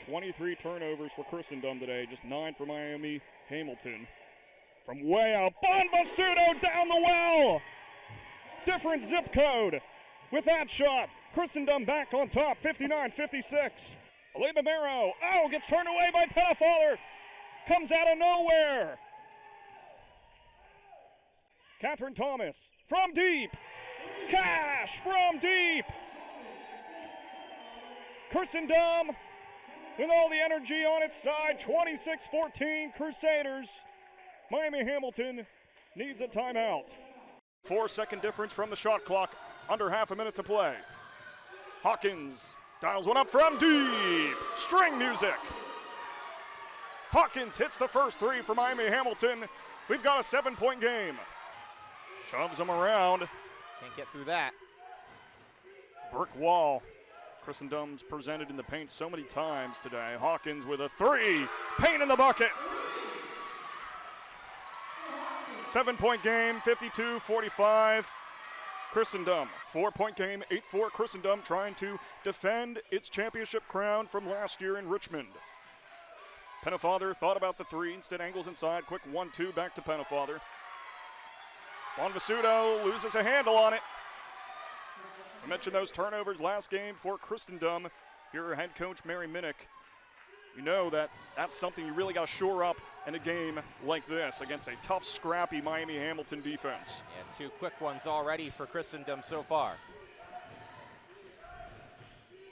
23 turnovers for Christendom today, just 9 for Miami Hamilton. From way out, Bonvasudo down the well! Different zip code with that shot. Christendom back on top, 59-56. Aleba Mero, gets turned away by Pennefather. Comes out of nowhere. Catherine Thomas from deep. Cash from deep. Christendom with all the energy on its side, 26-14 Crusaders. Miami Hamilton needs a timeout. 4-second difference from the shot clock, under half a minute to play. Hawkins dials one up from deep. String music. Hawkins hits the first three for Miami Hamilton. We've got a 7-point game. Shoves them around. Can't get through that. Brick wall. Christendom's presented in the paint so many times today. Hawkins with a three. Paint in the bucket. 7-point game, 52-45. Christendom, 4-point game, 8-4 Christendom, trying to defend its championship crown from last year in Richmond. Pennefather thought about the three, instead angles inside, quick 1-2 back to Pennefather. Bonvasudo loses a handle on it. I mentioned those turnovers last game for Christendom. If you're head coach Mary Minnick, you know that that's something you really got to shore up in a game like this against a tough, scrappy Miami Hamilton defense. And 2 quick ones already for Christendom so far.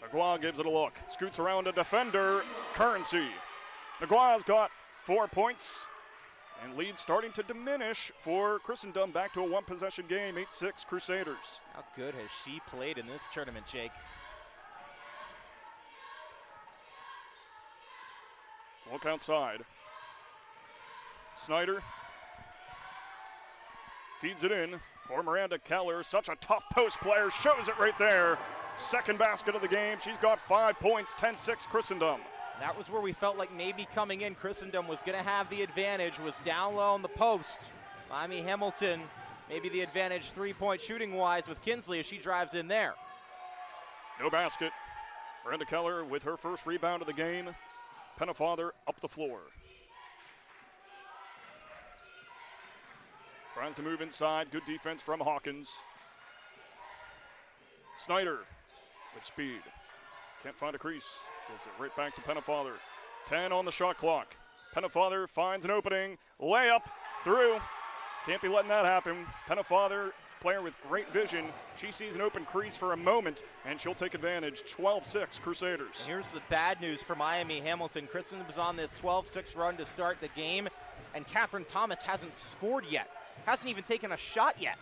Naguaa gives it a look. Scoots around a defender. Currency. Naguaa's got 4 points. And lead starting to diminish for Christendom. Back to a one-possession game, 8-6 Crusaders. How good has she played in this tournament, Jake? Look outside. Snyder feeds it in for Miranda Keller. Such a tough post player. Shows it right there. Second basket of the game. She's got 5 points, 10-6 Christendom. That was where we felt like maybe coming in, Christendom was going to have the advantage, was down low on the post. Miami Hamilton, maybe the advantage 3-point shooting-wise with Kinsley as she drives in there. No basket. Miranda Keller with her first rebound of the game. Pennefather up the floor. Tries to move inside. Good defense from Hawkins. Snyder with speed. Can't find a crease. Gives it right back to Pennefather. 10 on the shot clock. Pennefather finds an opening. Layup through. Can't be letting that happen. Pennefather, player with great vision. She sees an open crease for a moment, and she'll take advantage. 12-6 Crusaders. And here's the bad news for Miami Hamilton. Christendom was on this 12-6 run to start the game, and Catherine Thomas hasn't scored yet. Hasn't even taken a shot yet.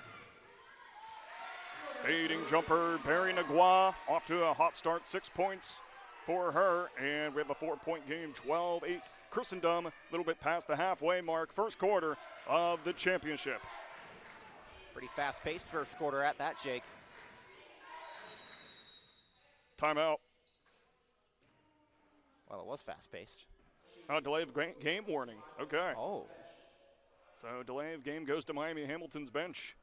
Fading jumper, Barry Naguaa off to a hot start. 6 points for her, and we have a 4-point game, 12-8 Christendom, a little bit past the halfway mark. First quarter of the championship. Pretty fast-paced first quarter at that, Jake. Timeout. Well, it was fast-paced. Delay of game warning. Okay. Oh. So delay of game goes to Miami Hamilton's bench.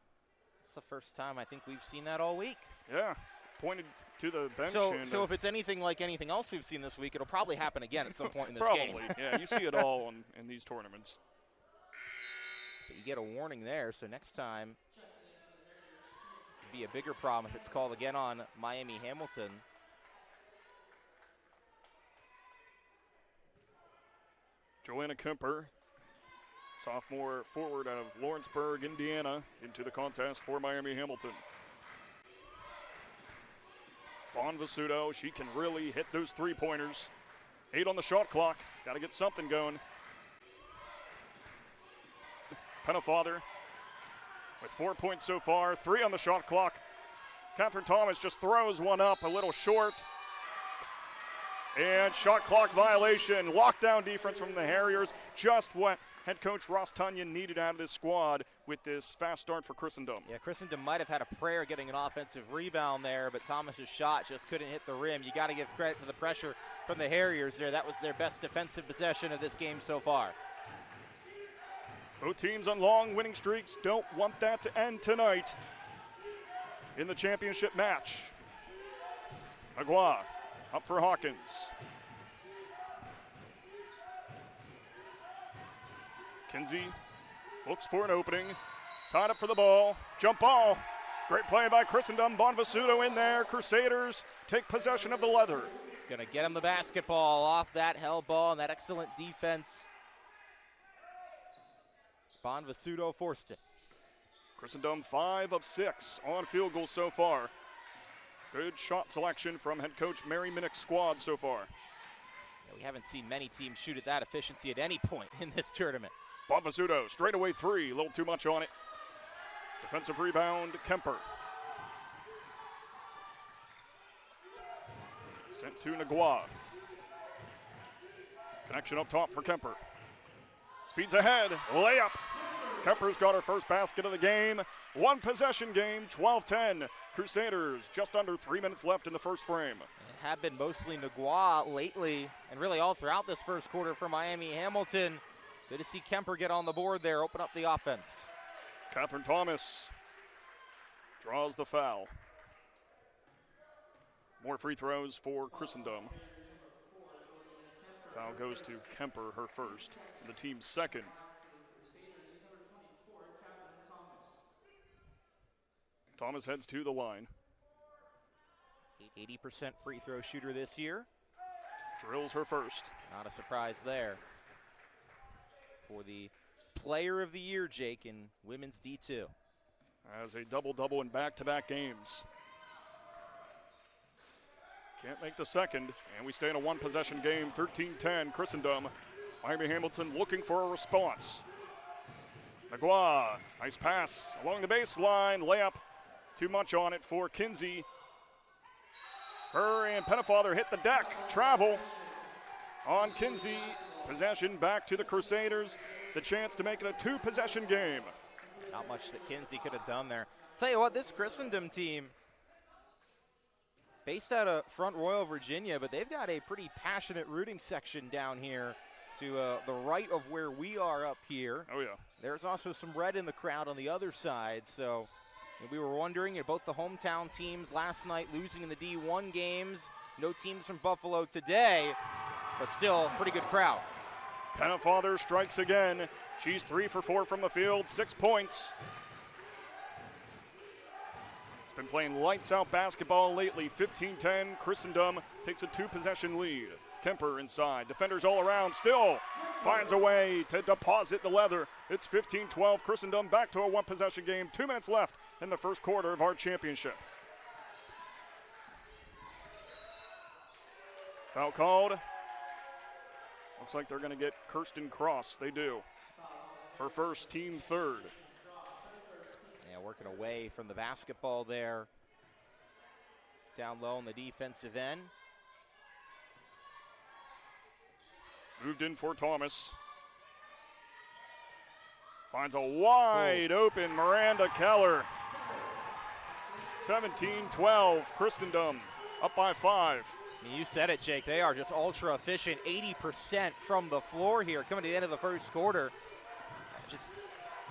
It's the first time I think we've seen that all week. Yeah, pointed to the bench. So if it's anything like anything else we've seen this week, it'll probably happen again at some point in this probably, game. Probably, yeah. You see it all in these tournaments. But you get a warning there, so next time it'd be a bigger problem if it's called again on Miami Hamilton. Joanna Kemper, sophomore forward out of Lawrenceburg, Indiana, into the contest for Miami Hamilton. Bonvasudo, she can really hit those three-pointers. 8 on the shot clock. Got to get something going. Pennefather with 4 points so far, 3 on the shot clock. Catherine Thomas just throws one up a little short. And shot clock violation. Lockdown defense from the Harriers. Just what head coach Ross Tunyon needed out of this squad with this fast start for Christendom. Yeah, Christendom might have had a prayer getting an offensive rebound there, but Thomas's shot just couldn't hit the rim. You got to give credit to the pressure from the Harriers there. That was their best defensive possession of this game so far. Both teams on long winning streaks. Don't want that to end tonight in the championship match. Naguaa up for Hawkins. Kinsey looks for an opening. Tied up for the ball. Jump ball. Great play by Christendom. Bonvisuto in there. Crusaders take possession of the leather. He's going to get him the basketball off that held ball and that excellent defense. Bonvisuto forced it. Christendom 5 of 6 on field goals so far. Good shot selection from head coach Mary Minnick's squad so far. Yeah, we haven't seen many teams shoot at that efficiency at any point in this tournament. Bonvisuto, straightaway three, a little too much on it. Defensive rebound, Kemper. Sent to Nagua. Connection up top for Kemper. Speeds ahead, layup. Kemper's got her first basket of the game. One possession game, 12-10. Crusaders, just under 3 minutes left in the first frame. It had been mostly Nagua lately, and really all throughout this first quarter for Miami Hamilton. Good to see Kemper get on the board there, open up the offense. Catherine Thomas draws the foul. More free throws for Christendom. Foul goes to Kemper, her first, the team's second. Thomas heads to the line. 80% free throw shooter this year. Drills her first. Not a surprise there for the player of the year, Jake, in women's D2. Has a double-double in back-to-back games. Can't make the second, and we stay in a one-possession game, 13-10, Christendom. Miami Hamilton looking for a response. Nagua, nice pass along the baseline, layup. Too much on it for Kinsey. Her and Pennefather hit the deck. Travel on Kinsey. Possession back to the Crusaders. The chance to make it a two-possession game. Not much that Kinsey could have done there. Tell you what, this Christendom team, based out of Front Royal, Virginia, but they've got a pretty passionate rooting section down here to the right of where we are up here. Oh, yeah. There's also some red in the crowd on the other side, so we were wondering, both the hometown teams last night losing in the D1 games, no teams from Buffalo today, but still pretty good crowd. Pennefather strikes again. She's 3 for 4 from the field, 6 points. She's been playing lights out basketball lately. 15-10, Christendom takes a two-possession lead. Kemper inside, defenders all around, still finds a way to deposit the leather. It's 15-12, Christendom back to a one-possession game. 2 minutes left in the first quarter of our championship. Foul called. Looks like they're going to get Kirsten Cross. They do. Her first, team third. Yeah, working away from the basketball there. Down low on the defensive end. Moved in for Thomas. Finds a wide open Miranda Keller. 17-12, Christendom up by 5. I mean, you said it, Jake. They are just ultra efficient. 80% from the floor here coming to the end of the first quarter. Just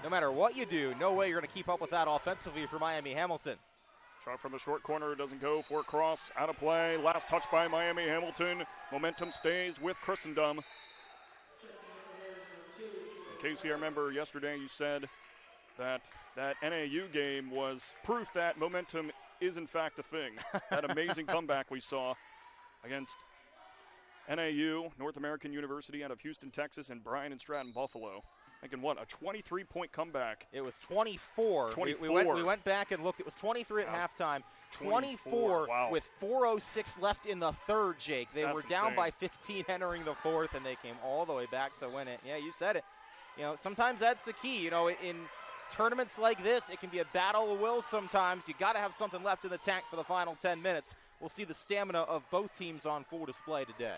no matter what you do, no way you're going to keep up with that offensively for Miami Hamilton. Shot from the short corner doesn't go for Cross. Out of play. Last touch by Miami Hamilton. Momentum stays with Christendom. Casey, I remember yesterday you said that NAU game was proof that momentum is in fact a thing. That amazing comeback we saw against NAU, North American University out of Houston, Texas, and Bryan and Stratton, Buffalo. Making what, a 23-point comeback? It was 24. 24. We went back and looked. It was 23 at halftime. 24 wow. with 4:06 left in the third, Jake. They were down insane. by 15 entering the fourth, and they came all the way back to win it. Yeah, you said it. Sometimes that's the key. In tournaments like this, it can be a battle of will sometimes. You got to have something left in the tank for the final 10 minutes. We'll see the stamina of both teams on full display today.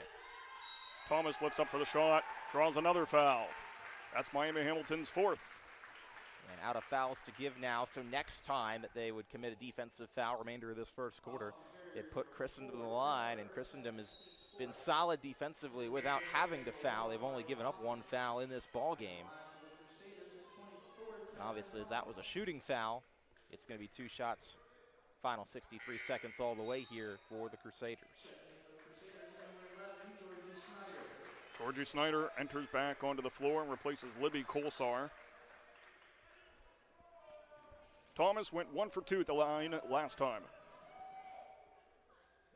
Thomas lifts up for the shot, draws another foul. That's Miami Hamilton's fourth. And out of fouls to give now, so next time that they would commit a defensive foul, remainder of this first quarter, it put Christendom on the line, and Christendom has been solid defensively without having to foul. They've only given up one foul in this ball game. And obviously, as that was a shooting foul, it's going to be 2 shots, final 63 seconds all the way here for the Crusaders. Georgie Snyder enters back onto the floor and replaces Libby Kolsar. Thomas went 1 for 2 at the line last time.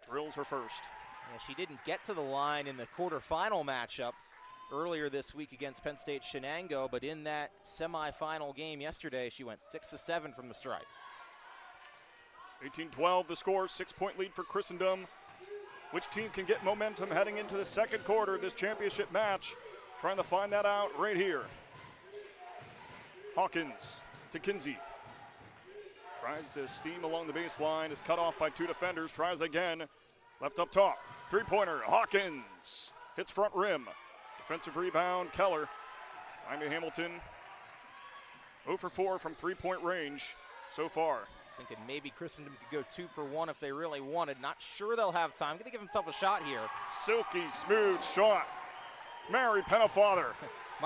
Drills her first. Yeah, she didn't get to the line in the quarterfinal matchup earlier this week against Penn State Shenango, but in that semifinal game yesterday, she went 6 of 7 from the stripe. 18-12 the score, 6-point lead for Christendom. Which team can get momentum heading into the second quarter of this championship match? Trying to find that out right here. Hawkins to Kinsey. Tries to steam along the baseline, is cut off by 2 defenders, tries again. Left up top, three-pointer, Hawkins. Hits front rim. Defensive rebound, Keller. Miami Hamilton 0 for 4 from three-point range so far. Thinking maybe Christendom could go 2 for 1 if they really wanted. Not sure they'll have time. Going to give himself a shot here. Silky smooth shot. Mary Pennefather,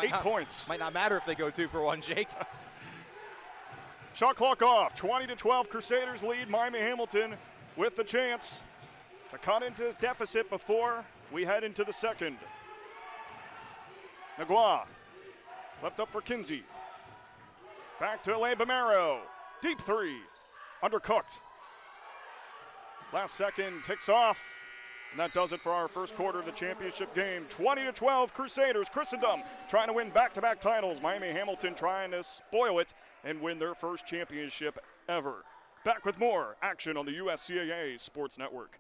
8 points. Might not matter if they go 2 for 1, Jake. Shot clock off. 20-12 Crusaders lead. Miami Hamilton with the chance to cut into this deficit before we head into the second. Nagua left up for Kinsey. Back to Le Bomero. Deep three. Undercooked. Last second ticks off. And that does it for our first quarter of the championship game. 20-12 Crusaders. Christendom trying to win back-to-back titles. Miami Hamilton trying to spoil it and win their first championship ever. Back with more action on the USCAA Sports Network.